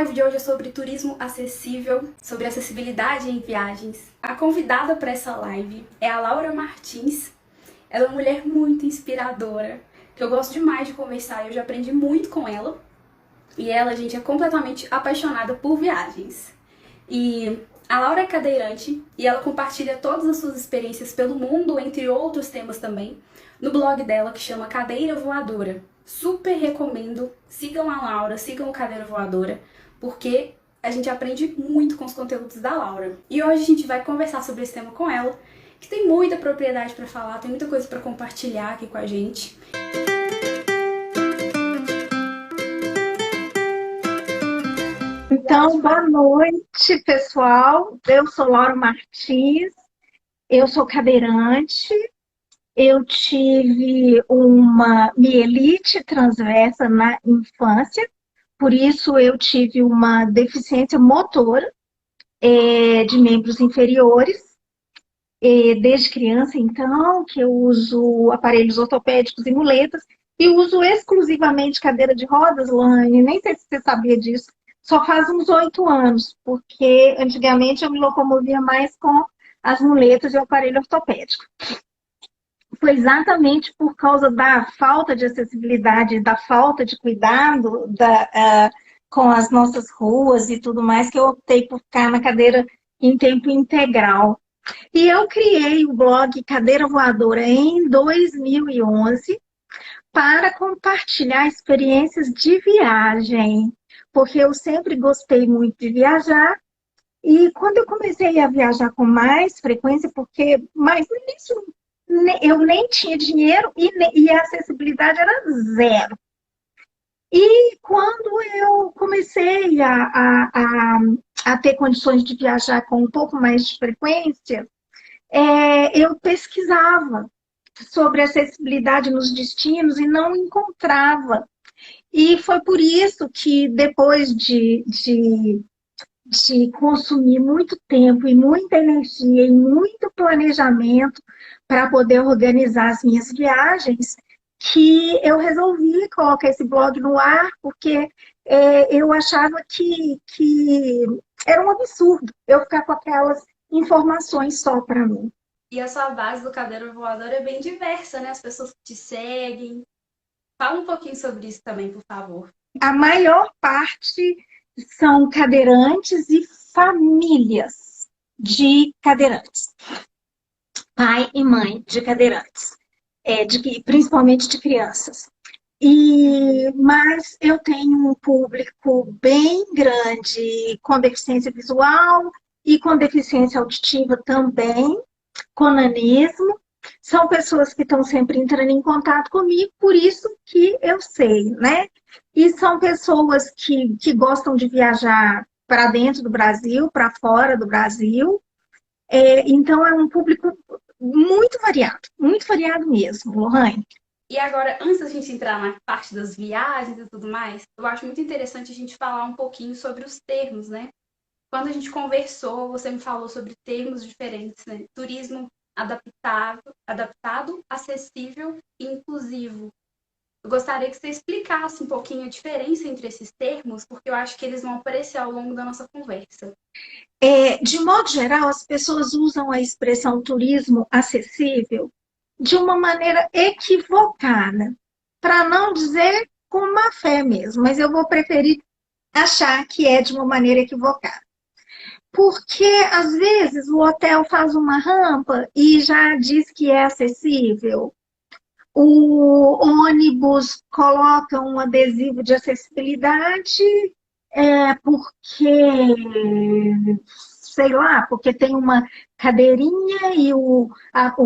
live de hoje é sobre turismo acessível, sobre acessibilidade em viagens. A convidada para essa live é a Laura Martins. Ela é uma mulher muito inspiradora, que eu gosto demais de conversar e eu já aprendi muito com ela. E ela, gente, é completamente apaixonada por viagens. E a Laura é cadeirante e ela compartilha todas as suas experiências pelo mundo, entre outros temas também, no blog dela que chama Cadeira Voadora. Super recomendo, sigam a Laura, sigam o Cadeira Voadora, porque a gente aprende muito com os conteúdos da Laura. E hoje a gente vai conversar sobre esse tema com ela, que tem muita propriedade para falar, tem muita coisa para compartilhar aqui com a gente. Então, boa noite, pessoal. Eu sou Laura Martins, eu sou cadeirante, eu tive uma mielite transversa na infância, por isso eu tive uma deficiência motora de membros inferiores, desde criança, então, que eu uso aparelhos ortopédicos e muletas, e uso exclusivamente cadeira de rodas, Laine, nem sei se você sabia disso, só faz uns 8 anos, porque antigamente eu me locomovia mais com as muletas e o aparelho ortopédico. Foi exatamente por causa da falta de acessibilidade, da falta de cuidado com as nossas ruas e tudo mais, que eu optei por ficar na cadeira em tempo integral. E eu criei o blog Cadeira Voadora em 2011 para compartilhar experiências de viagem, porque eu sempre gostei muito de viajar. E quando eu comecei a viajar com mais frequência, mas no início eu nem tinha dinheiro e a acessibilidade era zero. E quando eu comecei a ter condições de viajar com um pouco mais de frequência, eu pesquisava sobre acessibilidade nos destinos e não encontrava. E foi por isso que depois de consumir muito tempo e muita energia e muito planejamento para poder organizar as minhas viagens, que eu resolvi colocar esse blog no ar, porque eu achava que era um absurdo eu ficar com aquelas informações só para mim. E a sua base do Cadeira Voadora é bem diversa, né? As pessoas que te seguem. Fala um pouquinho sobre isso também, por favor. A maior parte são cadeirantes e famílias de cadeirantes. Pai e mãe de cadeirantes, principalmente de crianças. Mas eu tenho um público bem grande com deficiência visual e com deficiência auditiva também, com nanismo. São pessoas que estão sempre entrando em contato comigo, por isso que eu sei, né? E são pessoas que gostam de viajar para dentro do Brasil, para fora do Brasil. Então, é um público muito variado mesmo, Lohane. E agora, antes da gente entrar na parte das viagens e tudo mais, eu acho muito interessante a gente falar um pouquinho sobre os termos, né? Quando a gente conversou, você me falou sobre termos diferentes, né? Turismo adaptado, acessível e inclusivo. Eu gostaria que você explicasse um pouquinho a diferença entre esses termos, porque eu acho que eles vão aparecer ao longo da nossa conversa. De modo geral, as pessoas usam a expressão turismo acessível de uma maneira equivocada, para não dizer com má fé mesmo, mas eu vou preferir achar que é de uma maneira equivocada. Porque, às vezes, o hotel faz uma rampa e já diz que é acessível. O ônibus coloca um adesivo de acessibilidade porque, sei lá, porque tem uma cadeirinha e o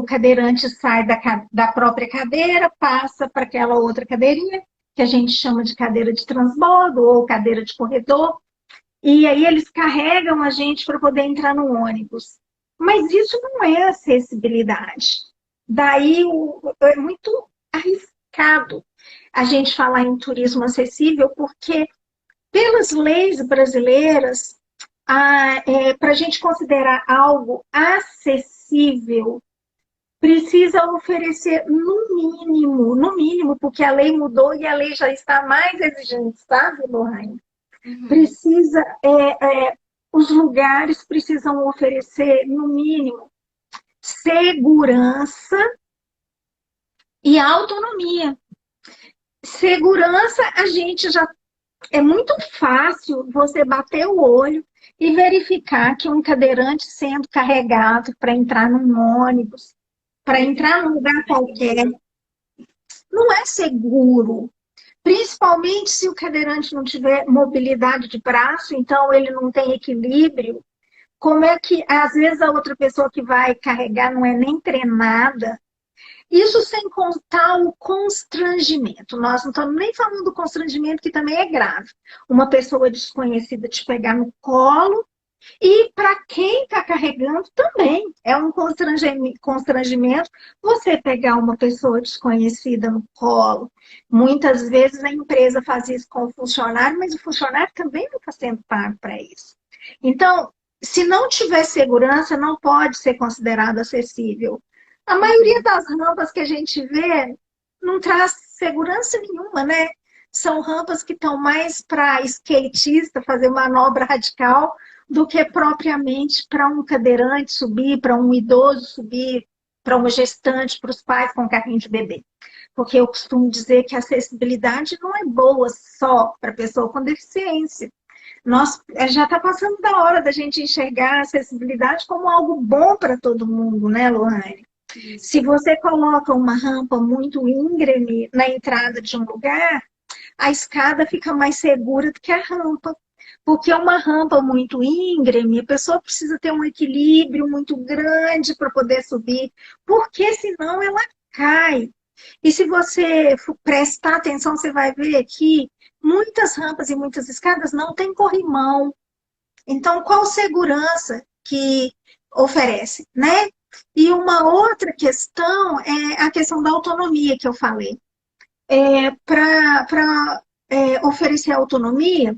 cadeirante sai da própria cadeira, passa para aquela outra cadeirinha, que a gente chama de cadeira de transbordo ou cadeira de corredor, e aí eles carregam a gente para poder entrar no ônibus. Mas isso não é acessibilidade. Daí é muito arriscado a gente falar em turismo acessível, porque pelas leis brasileiras, para a gente considerar algo acessível, precisa oferecer no mínimo, porque a lei mudou e a lei já está mais exigente, sabe, Lohane? Uhum. Precisa, os lugares precisam oferecer, no mínimo, segurança e autonomia. Segurança, a gente já é muito fácil você bater o olho e verificar que um cadeirante sendo carregado para entrar num ônibus, para entrar num lugar qualquer, não é seguro. Principalmente se o cadeirante não tiver mobilidade de braço, então ele não tem equilíbrio. Como é que, às vezes, a outra pessoa que vai carregar não é nem treinada? Isso sem contar o constrangimento. Nós não estamos nem falando do constrangimento, que também é grave. Uma pessoa desconhecida te pegar no colo, e para quem está carregando também é um constrangimento você pegar uma pessoa desconhecida no colo. Muitas vezes a empresa faz isso com o funcionário, mas o funcionário também não está sendo pago para isso. Então, se não tiver segurança, não pode ser considerado acessível. A maioria das rampas que a gente vê não traz segurança nenhuma, né? São rampas que estão mais para skatista fazer manobra radical do que propriamente para um cadeirante subir, para um idoso subir, para uma gestante, para os pais com carrinho de bebê. Porque eu costumo dizer que a acessibilidade não é boa só para pessoa com deficiência. Nós já está passando da hora da gente enxergar a acessibilidade como algo bom para todo mundo, né, Lohane? Se você coloca uma rampa muito íngreme na entrada de um lugar, a escada fica mais segura do que a rampa. Porque uma rampa muito íngreme, a pessoa precisa ter um equilíbrio muito grande para poder subir, porque senão ela cai. E se você prestar atenção, você vai ver que muitas rampas e muitas escadas não têm corrimão. Então, qual segurança que oferece, né? E uma outra questão é a questão da autonomia que eu falei. Para oferecer autonomia,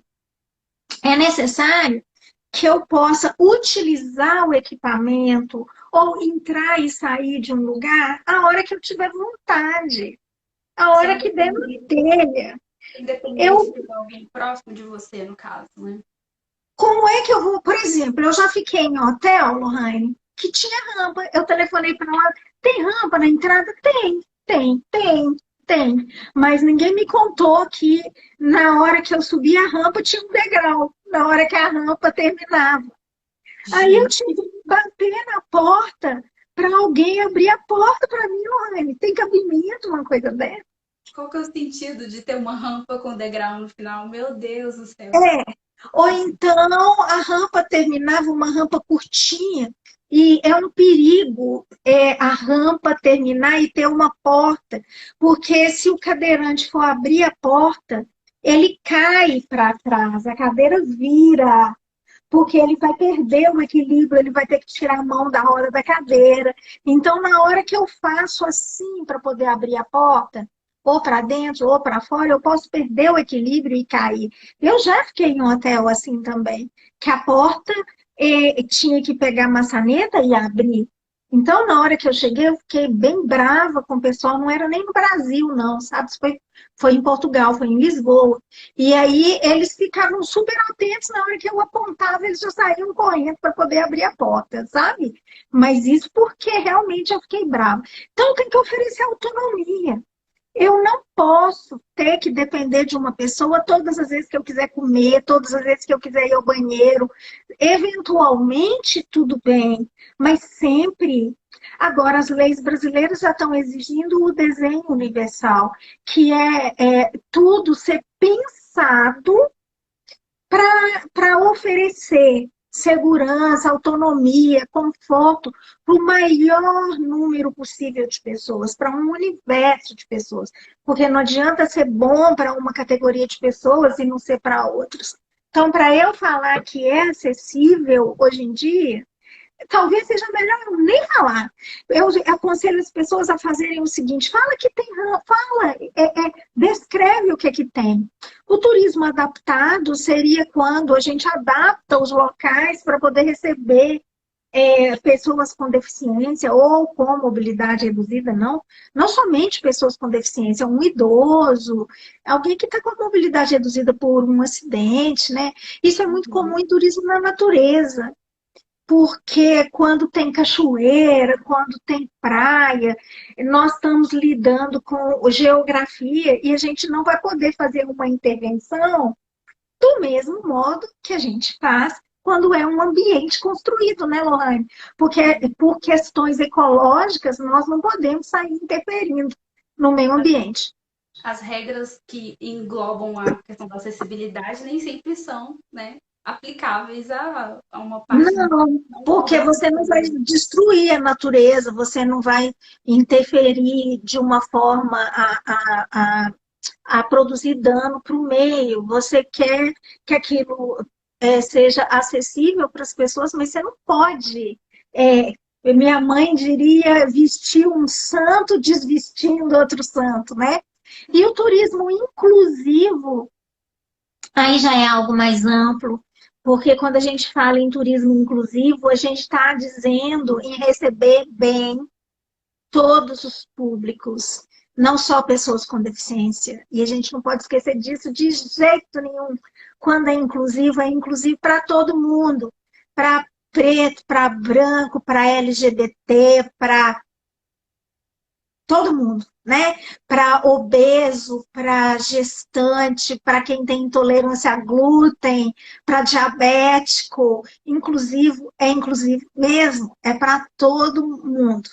é necessário que eu possa utilizar o equipamento ou entrar e sair de um lugar a hora que eu tiver vontade, a hora que der na telha. Independente de alguém próximo de você, no caso, né? Como é que eu vou, por exemplo, eu já fiquei em hotel, Lohane, que tinha rampa. Eu telefonei para lá, tem rampa na entrada? Tem. Mas ninguém me contou que na hora que eu subi a rampa tinha um degrau, na hora que a rampa terminava. Aí eu tive que bater na porta para alguém abrir a porta para mim, Lohane. Tem cabimento uma coisa dessa? Qual que é o sentido de ter uma rampa com degrau no final? Meu Deus do céu. Ou então a rampa terminava uma rampa curtinha e é um perigo a rampa terminar e ter uma porta, porque se o cadeirante for abrir a porta, ele cai para trás, a cadeira vira, porque ele vai perder o equilíbrio, ele vai ter que tirar a mão da roda da cadeira. Então, na hora que eu faço assim para poder abrir a porta, ou para dentro ou para fora, eu posso perder o equilíbrio e cair. Eu já fiquei em um hotel assim também, que a porta tinha que pegar a maçaneta e abrir. Então, na hora que eu cheguei, eu fiquei bem brava com o pessoal. Não era nem no Brasil, não, sabe? Foi em Portugal, foi em Lisboa. E aí eles ficaram super atentos. Na hora que eu apontava, eles já saíam correndo para poder abrir a porta, sabe? Mas isso porque realmente eu fiquei brava. Então, tem que oferecer autonomia. Eu não posso ter que depender de uma pessoa todas as vezes que eu quiser comer, todas as vezes que eu quiser ir ao banheiro. Eventualmente, tudo bem, mas sempre. Agora, as leis brasileiras já estão exigindo o desenho universal, que é tudo ser pensado para oferecer segurança, autonomia, conforto para o maior número possível de pessoas, para um universo de pessoas. Porque não adianta ser bom para uma categoria de pessoas e não ser para outras. Então, para eu falar que é acessível hoje em dia, talvez seja melhor eu nem falar. Eu aconselho as pessoas a fazerem o seguinte: fala que tem, fala, descreve o que é que tem. O turismo adaptado seria quando a gente adapta os locais para poder receber pessoas com deficiência ou com mobilidade reduzida, não somente pessoas com deficiência, um idoso, alguém que está com a mobilidade reduzida por um acidente, né? Isso é muito Uhum. comum em turismo na natureza, porque quando tem cachoeira, quando tem praia, nós estamos lidando com geografia e a gente não vai poder fazer uma intervenção do mesmo modo que a gente faz quando é um ambiente construído, né, Lohane? Porque por questões ecológicas nós não podemos sair interferindo no meio ambiente. As regras que englobam a questão da acessibilidade nem sempre são, né, aplicáveis a uma parte Não, não tão porque você não vai acessível. destruir a natureza, você não vai interferir de uma forma a produzir dano para o meio. Você quer que aquilo seja acessível para as pessoas, mas você não pode. Minha mãe diria vestir um santo desvestindo outro santo, né? E o turismo inclusivo aí já é algo mais amplo, porque quando a gente fala em turismo inclusivo, a gente está dizendo em receber bem todos os públicos, não só pessoas com deficiência. E a gente não pode esquecer disso de jeito nenhum. Quando é inclusivo para todo mundo, para preto, para branco, para LGBT, para todo mundo, né? Para obeso, para gestante, para quem tem intolerância a glúten, para diabético, inclusivo, é inclusivo mesmo, é para todo mundo.